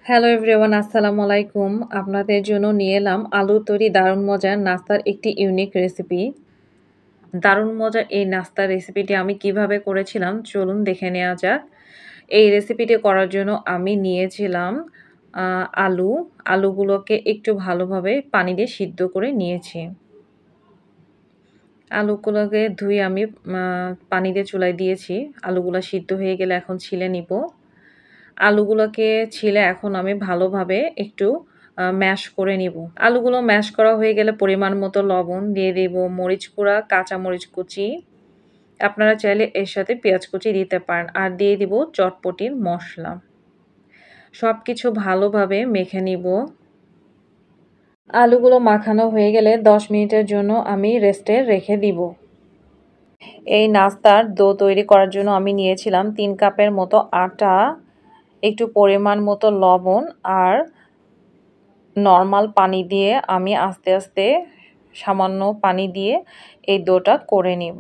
Hello everyone, আসসালামু আলাইকুম। আপনাদের জন্য নিয়ে এলাম আলু তৈরি দারুণ মজার নাস্তার একটি ইউনিক রেসিপি। দারুণ মজার এই নাস্তার রেসিপিটি আমি কিভাবে করেছিলাম চলুন দেখে নেওয়া যাক। এই রেসিপিটি করার জন্য আমি নিয়েছিলাম আলু। আলুগুলোকে একটু ভালোভাবে পানি দিয়ে সিদ্ধ করে নিয়েছি। আলুগুলোকে ধুয়ে আমি পানি দিয়ে চুলায় দিয়েছি। আলুগুলো সিদ্ধ হয়ে গেলে এখন ছিলে নিব। আলুগুলোকে ছিলে এখন আমি ভালোভাবে একটু ম্যাশ করে নিব। আলুগুলো ম্যাশ করা হয়ে গেলে পরিমাণ মতো লবণ দিয়ে দেব, মরিচ গুঁড়া, কাঁচা মরিচ কুচি। আপনারা চাইলে এর সাথে পেঁয়াজ কুচি দিতে পারেন। আর দিয়ে দিব চটপটির মসলা। সবকিছু ভালোভাবে মেখে নিব। আলুগুলো মাখানো হয়ে গেলে 10 মিনিটের জন্য আমি রেস্টে রেখে দিব। এই নাস্তার ডো তৈরি করার জন্য আমি নিয়েছিলাম 3 কাপের মতো আটা, একটু পরিমাণ মতো লবণ আর নরমাল পানি দিয়ে আমি আস্তে আস্তে সামান্য পানি দিয়ে এই ডোটা করে নিব।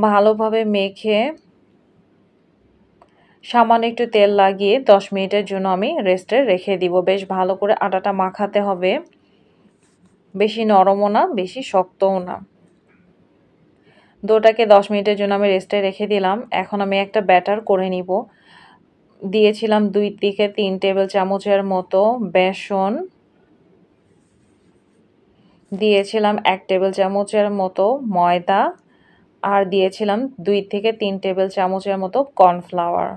ভালোভাবে মেখে সামান্য একটু তেল লাগিয়ে 10 মিনিটের জন্য আমি রেস্টে রেখে দিব। বেশ ভালো করে আটাটা মাখাতে হবে, বেশি নরমও না বেশি শক্তও না। ডোটাকে 10 মিনিটের জন্য আমি রেস্টে রেখে দিলাম। এখন আমি একটা ব্যাটার করে নিব। দিয়েছিলাম 2 থেকে 3 টেবিল চামচের মতো বেসন, দিয়েছিলাম 1 টেবিল চামচের মতো ময়দা আর দিয়েছিলাম 2 থেকে 3 টেবিল চামচের মতো কর্নফ্লাওয়ার।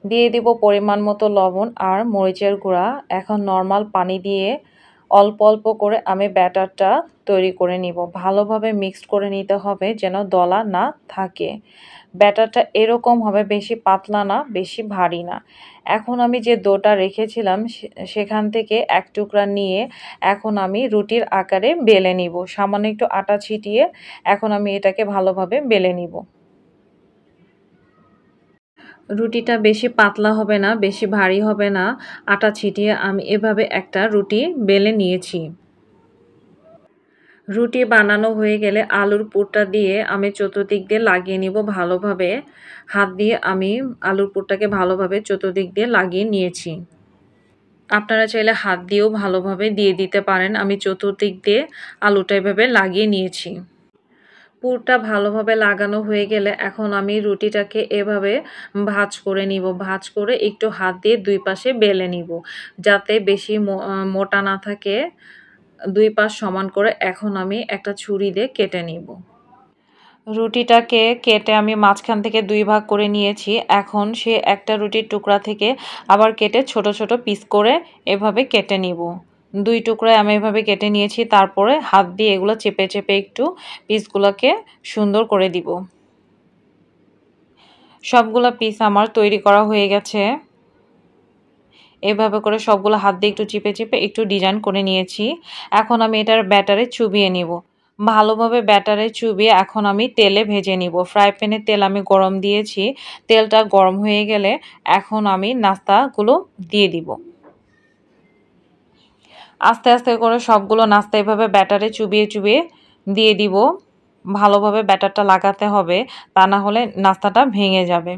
দিয়ে দিব পরিমাণ মতো লবণ আর মরিচের গুঁড়া। এখন নরমাল পানি দিয়ে অল্প অল্প করে আমি ব্যাটারটা তৈরি করে নিব। ভালোভাবে মিক্সড করে নিতে হবে যেন দলা না থাকে। ব্যাটারটা এরকম হবে, বেশি পাতলা না বেশি ভারী না। এখন আমি যে ডোটা রেখেছিলাম সেখান থেকে এক টুকরা নিয়ে এখন আমি রুটির আকারে বেলে নিব। সামান্য একটু আটা ছিটিয়ে এখন আমি এটাকে ভালোভাবে বেলে নিব। রুটিটা বেশি পাতলা হবে না বেশি ভারী হবে না, আটা ছিটিয়ে আমি এভাবে একটা রুটি বেলে নিয়েছি। রুটি বানানো হয়ে গেলে আলুর পুরটা দিয়ে আমি চতুর্দিক দিয়ে লাগিয়ে নিব ভালোভাবে। হাত দিয়ে আমি আলুর পুরটাকে ভালোভাবে চতুর্দিক দিয়ে লাগিয়ে নিয়েছি। আপনারা চাইলে হাত দিয়েও ভালোভাবে দিয়ে দিতে পারেন। আমি চতুর্দিক দিয়ে আলুটা এভাবে লাগিয়ে নিয়েছি। পুরটা ভালোভাবে লাগানো হয়ে গেলে এখন আমি রুটিটাকে এভাবে ভাঁজ করে নিব। ভাঁজ করে একটু হাত দিয়ে 2 পাশে বেলে নিব, যাতে বেশি মোটা না থাকে। 2 পাশ সমান করে এখন আমি একটা ছুরি দিয়ে কেটে নিব। রুটিটাকে কেটে আমি মাঝখান থেকে 2 ভাগ করে নিয়েছি। এখন সে একটা রুটির টুকরা থেকে আবার কেটে ছোট ছোট পিস করে এভাবে কেটে নিব। 2 টুকরায় আমি এভাবে কেটে নিয়েছি। তারপরে হাত দিয়ে এগুলো চেপে চেপে একটু পিসগুলোকে সুন্দর করে দিব। সবগুলো পিস আমার তৈরি করা হয়ে গেছে। এভাবে করে সবগুলো হাত দিয়ে একটু চিপে চিপে একটু ডিজাইন করে নিয়েছি। এখন আমি এটার ব্যাটারে চুবিয়ে নিব। ভালোভাবে ব্যাটারে চুবিয়ে এখন আমি তেলে ভেজে নিব। ফ্রাই প্যানে তেল আমি গরম দিয়েছি। তেলটা গরম হয়ে গেলে এখন আমি নাস্তাগুলো দিয়ে দিব। আস্তে আস্তে করে সবগুলো নাস্তা এভাবে ব্যাটারে চুবিয়ে চুবিয়ে দিয়ে দিব। ভালোভাবে ব্যাটারটা লাগাতে হবে, তা না হলে নাস্তাটা ভেঙে যাবে।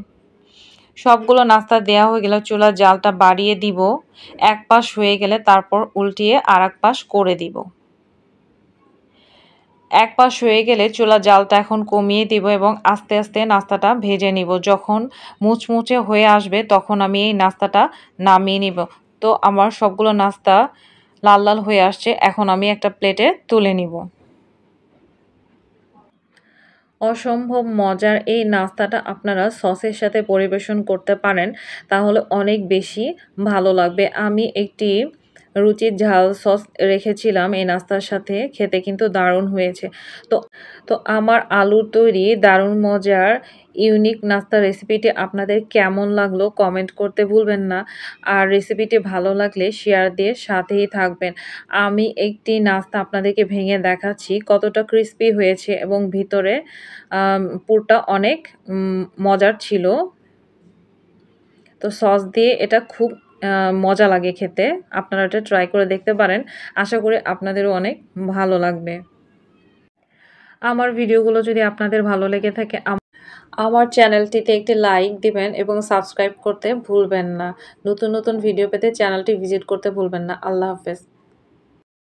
সবগুলো নাস্তা দেওয়া হয়ে গেলে চুলার জালটা বাড়িয়ে দিব। এক পাশ হয়ে গেলে তারপর উল্টিয়ে আরেক পাশ করে দিব। এক পাশ হয়ে গেলে চুলার জালটা এখন কমিয়ে দিব এবং আস্তে আস্তে নাস্তাটা ভেজে নিব। যখন মুচমুচে হয়ে আসবে তখন আমি এই নাস্তাটা নামিয়ে নিব। তো আমার সবগুলো নাস্তা লাল লাল হয়ে আসছে। এখন আমি একটা প্লেটে তুলে নিব। অসম্ভব মজার এই নাস্তাটা আপনারা সসের সাথে পরিবেশন করতে পারেন, তাহলে অনেক বেশি ভালো লাগবে। আমি একটি রুচির ঝাল সস রেখেছিলাম এই নাস্তার সাথে, খেতে কিন্তু দারুণ হয়েছে। তো তো আমার আলুর তৈরি দারুণ মজার ইউনিক নাস্তা রেসিপিটি আপনাদের কেমন লাগলো কমেন্ট করতে ভুলবেন না। আর রেসিপিটি ভালো লাগলে শেয়ার দিয়ে সাথেই থাকবেন। আমি একটি নাস্তা আপনাদেরকে ভেঙে দেখাচ্ছি কতটা ক্রিস্পি হয়েছে এবং ভিতরে পুরটা অনেক মজার ছিল। তো সস দিয়ে এটা খুব মজা লাগে খেতে। আপনারা এটা ট্রাই করে দেখতে পারেন। আশা করি আপনাদেরও অনেক ভালো লাগবে। আমার ভিডিওগুলো যদি আপনাদের ভালো লেগে থাকে আমার চ্যানেলটিতে একটি লাইক দিবেন এবং সাবস্ক্রাইব করতে ভুলবেন না। নতুন ভিডিও পেতে চ্যানেলটি ভিজিট করতে ভুলবেন না। আল্লাহ হাফেজ।